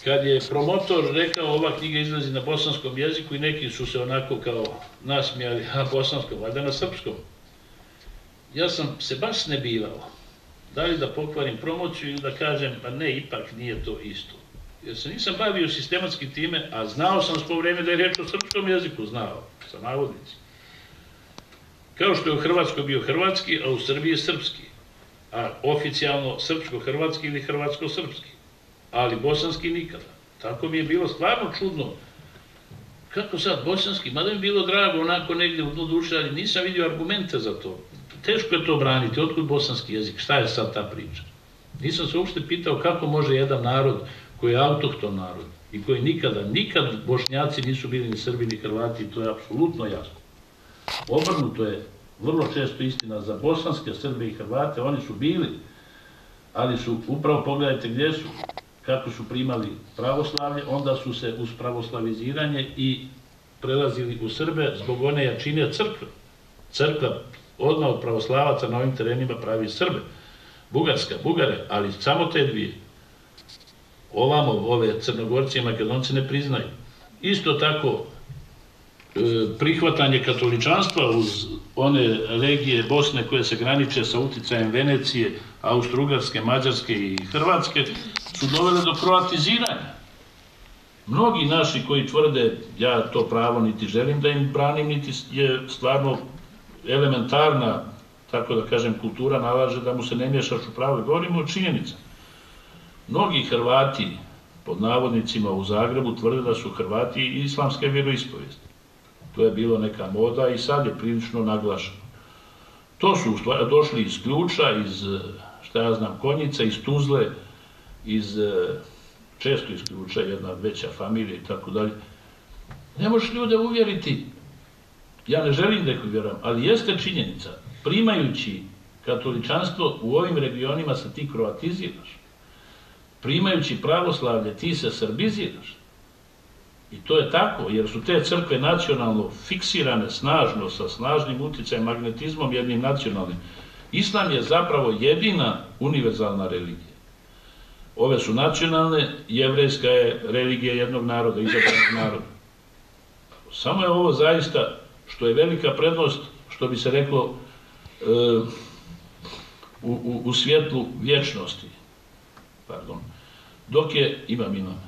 kad je promotor rekao ova knjiga izlazi na bosanskom jeziku i neki su se onako kao nasmijali, a bosanskom, valjda na srpskom. Ja sam se baš ne bivao. Da li da pokvarim promociju ili da kažem, pa ne, ipak nije to isto. Jer se nisam bavio sistematski time, a znao sam svo vreme da je reč o srpskom jeziku, znao, sa navodnici. Kao što je u Hrvatskoj bio hrvatski, a u Srbiji je srpski. A oficijalno srpsko-hrvatski ili hrvatsko-srpski. Ali bosanski nikada. Tako mi je bilo stvarno čudno. Kako sad bosanski? Mada mi je bilo drago onako negdje u dnu duše, ali nisam vidio argumente za to. Teško je to braniti. Otkud bosanski jezik? Šta je sad ta priča? Nisam se uopšte pitao kako može jedan narod koji je autohton narod i koji nikad Bošnjaci nisu bili ni Srbi ni Hrvati, to je apsolutno jasno. Obrnuto je vrlo često istina za bosanske Srbe i Hrvate, oni su bili, ali su, upravo pogledajte gdje su, kako su primali pravoslavlje, onda su se uz pravoslaviziranje i prelazili u Srbe zbog one jačine crkve. Crkva odmah od pravoslavaca na ovim terenima pravi Srbe. Bugarska, Bugare, ali samo te dvije. Ovamo, ove Crnogorci i Makedonci ne priznaju. Isto tako, prihvatanje katoličanstva uz one regije Bosne koje se graniče sa uticajem Venecije, Austro-Ugarske, Mađarske i Hrvatske su dovele do kroatiziranja. Mnogi naši koji tvrde, ja to pravo niti želim da im branim, niti je stvarno elementarna, tako da kažem, kultura nalaže da mu se ne miješaš u pravo. Govorimo o činjenicama. Mnogi Hrvati, pod navodnicima u Zagrebu, tvrde da su Hrvati i islamske vjeroispovijesti. To je bilo neka moda i sad je prilično naglašeno. To su došli iz Ključa, iz, šta ja znam, Konjica, iz Tuzle, često iz Ključa, jedna veća familija i tako dalje. Ne možeš ljude uvjeriti, ja ne želim da ih uvjeram, ali jeste činjenica, primajući katoličanstvo u ovim regionima se ti kroatiziraš. Primajući pravoslavlje ti se srbiziraš. I to je tako, jer su te crkve nacionalno fiksirane snažno, sa snažnim uticajem, magnetizmom jednim nacionalnim. Islam je zapravo jedina univerzalna religija. Ove su nacionalne, jevrejska je religija jednog naroda, izabranog naroda. Samo je ovo zaista, što je velika prednost, što bi se reklo, u svjetlu vječnosti. Pardon. Dok je, imam.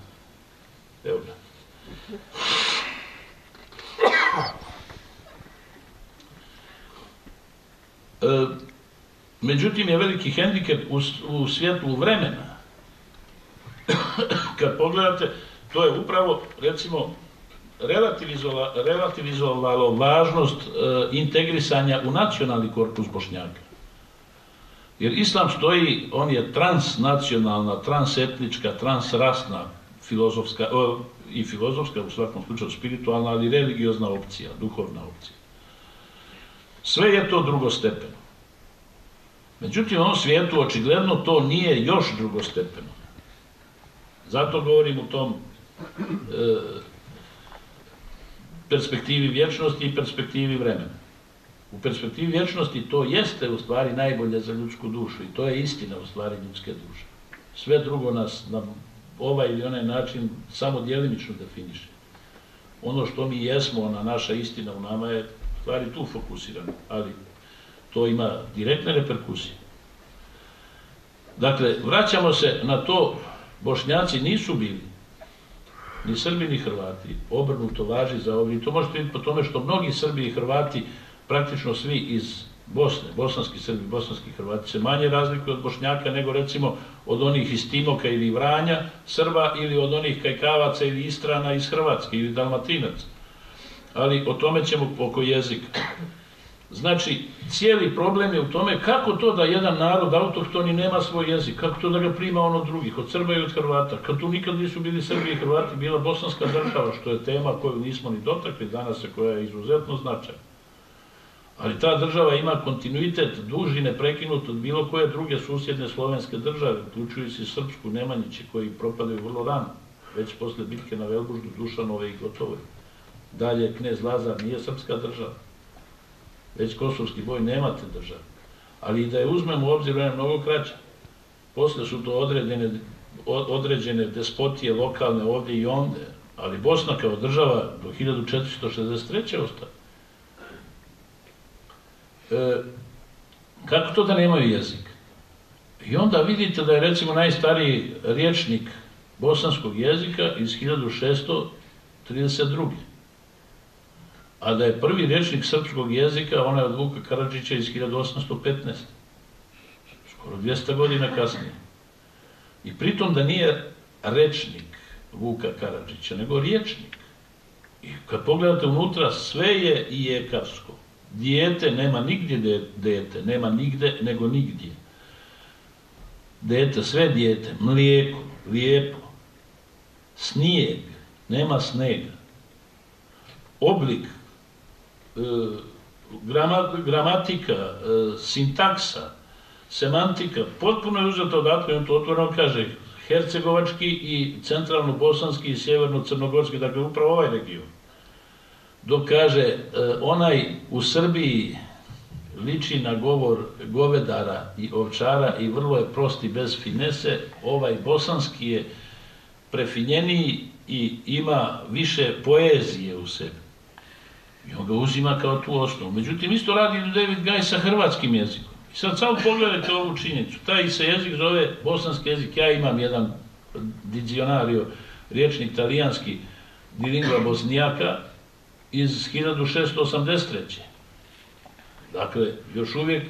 Evo ga. Međutim je veliki hendikep u svjetlu vremena. Kad pogledate, to je upravo, recimo, relativizovalo važnost integrisanja u nacionalni korpus Bošnjaka. Jer islam stoji, on je transnacionalna, transetnička, transrasna, filozofska, i filozofska, u svakom slučaju spiritualna, ali religiozna opcija, duhovna opcija. Sve je to drugostepeno. Međutim, u ovom svijetu očigledno to nije još drugostepeno. Zato govorim u tom perspektivi vječnosti i perspektivi vremena. U perspektivi vječnosti to jeste u stvari najbolje za ljudsku dušu i to je istina u stvari ljudske duše. Sve drugo nas na ovaj ili onaj način samo djelimično definiše. Ono što mi jesmo, ona naša istina u nama je u stvari tu fokusirana, ali to ima direktne reperkusije. Dakle, vraćamo se na to, Bošnjaci nisu bili ni Srbi ni Hrvati, obrnuto važi za ovdje. I to možete vidjeti po tome što mnogi Srbi i Hrvati, praktično svi iz Bosne, bosanski Srbi, bosanski Hrvati se manje razlikuju od Bošnjaka nego recimo od onih iz Timoka ili Vranja Srba ili od onih Kajkavaca ili Istrana iz Hrvatske ili Dalmatinaca. Ali o tome ćemo oko jezika. Znači, cijeli problem je u tome kako to da jedan narod autohtoni nema svoj jezik, kako to da ga prima on od drugih, od Srba i od Hrvata, kad tu nikad nisu bili Srbi i Hrvati, bila bosanska država, što je tema koju nismo ni dotakli danas, koja je izuzetno značajna. Ali ta država ima kontinuitet duži, neprekinut od bilo koje druge susjedne slovenske države, uključujući i Srpsku, Nemanjiće, koji propadaju vrlo rano, već posle bitke na Velbuždu, Dušanove i Gotovoj. Dalje, knez Lazar nije srpska država. Već Kosovski boj nemate države. Ali i da je uzmemo u obzir, je mnogo kraće. Posle su to određene određene despotije lokalne ovdje i onde, ali Bosna kao država do 1463. ostaje. Kako to da nemaju jezik? I onda vidite da je recimo najstariji rječnik bosanskog jezika iz 1632. A da je prvi rječnik srpskog jezika, onaj od Vuka Karadžića iz 1815. Skoro 200 godina kasnije. I pritom da nije rečnik Vuka Karadžića, nego rječnik. I kad pogledate unutra, sve je i jekarsko. Dijete, nema nigdje dete, nema nigde nego nigdje. Dete, sve dijete, mlijeko, lijepo, snijeg, nema snega. Oblik, gramatika, sintaksa, semantika, potpuno je uzeto odatle, on to otvoreno kaže, hercegovački i centralno-bosanski i sjeverno-crnogorski, dakle upravo ovaj region. Dok kaže, onaj u Srbiji liči na govor govedara i ovčara i vrlo je prosti bez finese, ovaj bosanski je prefinjeniji i ima više poezije u sebi. I on ga uzima kao tu osnovu. Međutim, isto radi David Gaj sa hrvatskim jezikom. I sad samo pogledajte ovu činjenicu. Taj se jezik zove bosanski jezik. Ja imam jedan dizionario, rječnik talijanski, di lingua bosnijaka, iz 1683. Dakle, još uvijek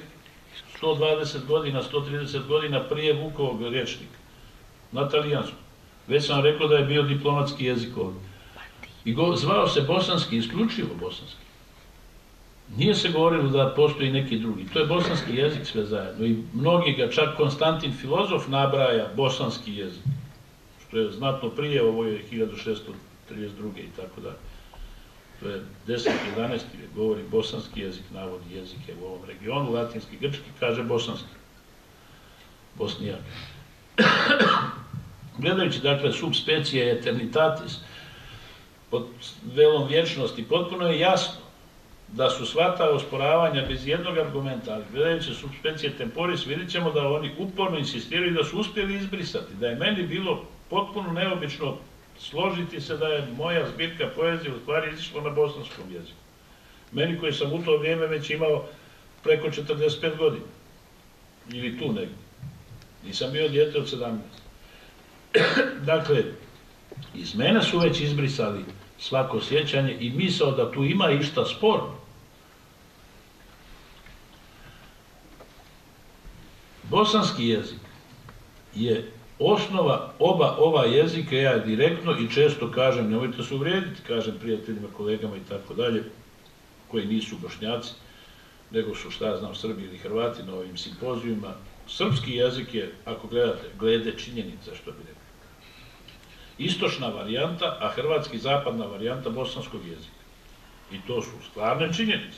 120 godina, 130 godina prije Vukovog rječnika. Na talijanskom. Već sam rekao da je bio diplomatski jezik ovdje. I zvao se bosanski, isključivo bosanski. Nije se govorilo da postoji neki drugi. To je bosanski jezik sve zajedno. I mnogi ga, čak Konstantin filozof nabraja bosanski jezik. Što je znatno prije, ovo je 1632. i tako dalje. To je 10. 11. govori bosanski jezik, navodi jezike u ovom regionu, latinski, grčki, kaže bosanski. Bosnijak. Gledajući, dakle, subspecie eternitatis, pod velom vječnosti, potpuno je jasno da su sva ta osporavanja bez jednog argumenta, ali gledajući subspecie temporis, vidjet ćemo da oni uporno insistiraju da su uspjeli izbrisati, da je meni bilo potpuno neobično složiti se da je moja zbirka poezije u stvari izišla na bosanskom jeziku. Meni koji sam u to vrijeme već imao preko 45 godina. Ili tu negdje. Nisam bio dijete od 17. Dakle, iz mene su već izbrisali svako sjećanje i misao da tu ima išta sporno. Bosanski jezik je osnova oba ova jezika, ja direktno i često kažem, nemojte se uvrijediti, kažem prijateljima, kolegama i tako dalje, koji nisu Bošnjaci, nego su, šta ja znam, Srbi ili Hrvati na ovim simpozijima. Srpski jezik je, ako gledate, glede činjenica, što bi rekao, istočna varijanta, a hrvatski zapadna varijanta bosanskog jezika. I to su stvarne činjenice.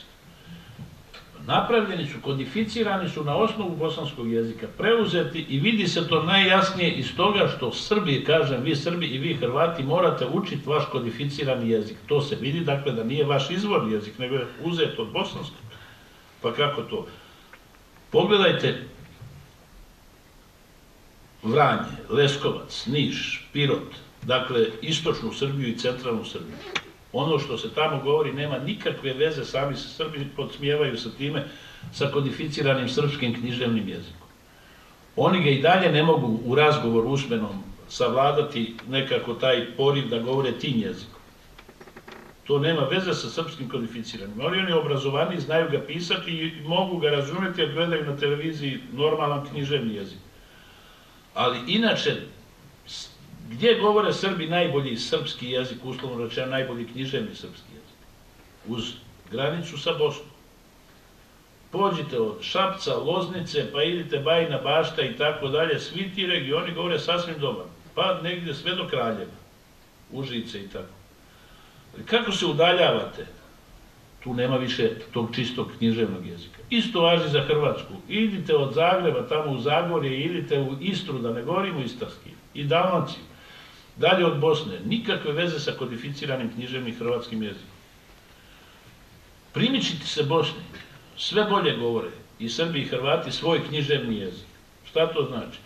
Napravljeni su, kodificirani su na osnovu bosanskog jezika, preuzeti i vidi se to najjasnije iz toga što Srbi, kažem, vi Srbi i vi Hrvati morate učiti vaš kodificirani jezik. To se vidi, dakle, da nije vaš izvorni jezik, nego je uzet od bosanskog. Pa kako to? Pogledajte Vranje, Leskovac, Niš, Pirot, dakle, istočnu Srbiju i centralnu Srbiju. Ono što se tamo govori nema nikakve veze, sami se Srbi podsmijevaju sa time, sa kodificiranim srpskim književnim jezikom. Oni ga i dalje ne mogu u razgovoru usmenom savladati nekako taj poriv da govore tim jezikom. To nema veze sa srpskim kodificiranim. Oni obrazovani znaju ga pisati i mogu ga razumjeti jer gledaju na televiziji normalan književni jezik. Ali inače, gdje govore Srbi najbolji srpski jezik, uslovno rečeno najbolji književni srpski jezik? Uz granicu sa Bosnom. Pođite od Šapca, Loznice, pa idite Bajina Bašta i tako dalje, svi ti regioni govore sasvim dobro. Pa negdje sve do Kraljeva, Užice i tako. Kako se udaljavate? Tu nema više tog čistog književnog jezika. Isto važi za Hrvatsku. Idite od Zagreba, tamo u Zagorje, idite u Istru, da ne govorimo istarski, i Dalmaciju. Dalje od Bosne, nikakve veze sa kodificiranim književnim hrvatskim jezikom. Primičiti se Bosni, sve bolje govore, i Srbi i Hrvati, svoj književni jezik. Šta to znači?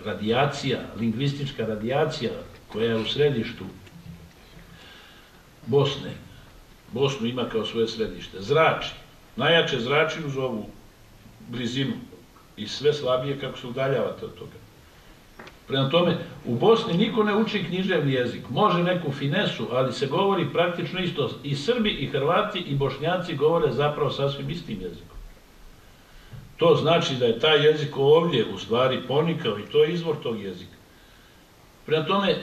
radijacija, lingvistička radijacija koja je u središtu Bosne. Bosnu ima kao svoje središte. Zrači. Najjače zrači uz ovu blizinu i sve slabije kako se udaljavate od toga. Prema tome, u Bosni niko ne uči književni jezik. Može neku finesu, ali se govori praktično isto. I Srbi, i Hrvati, i Bošnjaci govore zapravo sasvim istim jezikom. To znači da je taj jezik ovdje u stvari ponikao i to je izvor tog jezika. Prema tome,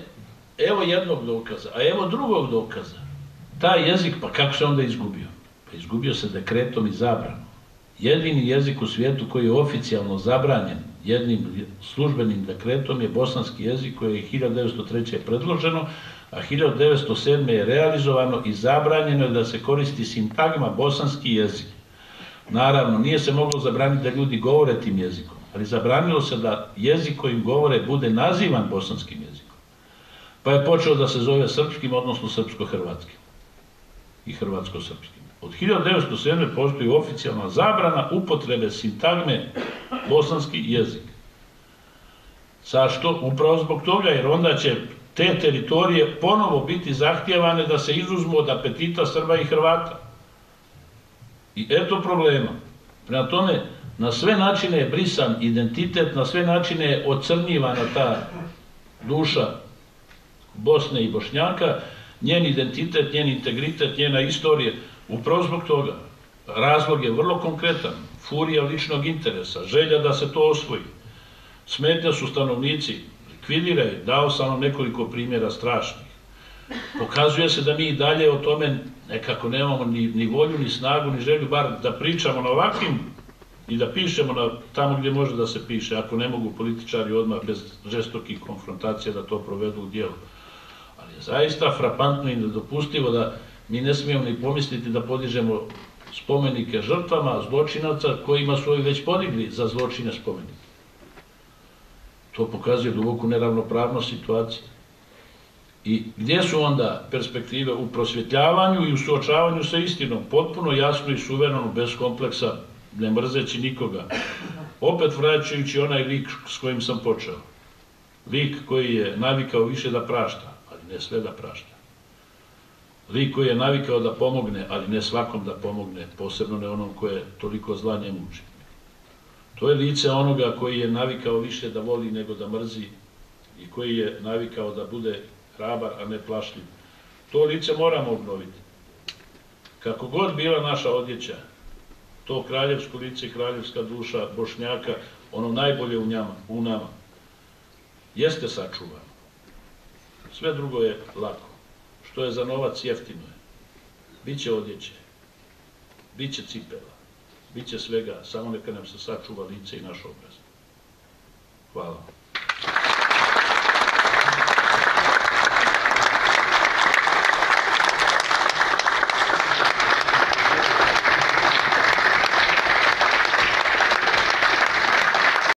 evo jednog dokaza, a evo drugog dokaza. Taj jezik, pa kako se onda izgubio? Pa izgubio se dekretom i zabranom. Jedini jezik u svijetu koji je oficijalno zabranjen jednim službenim dekretom je bosanski jezik koji je 1903. predloženo, a 1907. je realizovano i zabranjeno je da se koristi sintagma bosanski jezik. Naravno, nije se moglo zabraniti da ljudi govore tim jezikom, ali zabranilo se da jezik kojim govore bude nazivan bosanskim jezikom. Pa je počeo da se zove srpskim, odnosno srpsko-hrvatskim i hrvatsko-srpskim. Od 1907. postoji oficijalna zabrana upotrebe sintagme bosanski jezik. Zašto? Upravo zbog toga, jer onda će te teritorije ponovo biti zahtijevane da se izuzmu od apetita Srba i Hrvata. I eto problema. Prema tome, na sve načine je brisan identitet, na sve načine je ocrnjivana ta duša Bosne i Bošnjaka, njen identitet, njen integritet, njena istorija. Upravo zbog toga. Razlog je vrlo konkretan. Furija ličnog interesa, želja da se to osvoji. Smetnja su stanovnici, likvidiraju, dao sam vam nekoliko primjera strašnih. Pokazuje se da mi i dalje o tome nekako nemamo ni volju, ni snagu, ni želju, bar da pričamo na ovakvim i da pišemo tamo gdje može da se piše, ako ne mogu političari odmah bez žestokih konfrontacija da to provedu u djelu. Ali je zaista frapantno i nedopustivo da mi ne smijemo ni pomisliti da podižemo spomenike žrtvama, zločinaca kojima su ovi već podigli za zločine spomenike. To pokazuje duboku neravnopravnost situacije. I gdje su onda perspektive u prosvjetljavanju i u suočavanju sa istinom, potpuno jasno i suvereno, bez kompleksa, ne mrzeći nikoga. Opet vraćajući onaj lik s kojim sam počeo. Lik koji je navikao više da prašta, ali ne sve da prašta. Lik koji je navikao da pomogne, ali ne svakom da pomogne, posebno ne onom koje toliko zla njemu uči. To je lice onoga koji je navikao više da voli nego da mrzi i koji je navikao da bude hrabar, a ne plašljiv. To lice moramo obnoviti. Kako god bila naša odjeća, to kraljevsko lice i kraljevska duša Bošnjaka, ono najbolje u nama, jeste sačuvano. Sve drugo je lako. Što je za novac jeftino je. Biće odjeće, biće cipela, biće svega, samo neka nam se sačuva lice i naš obraz. Hvala.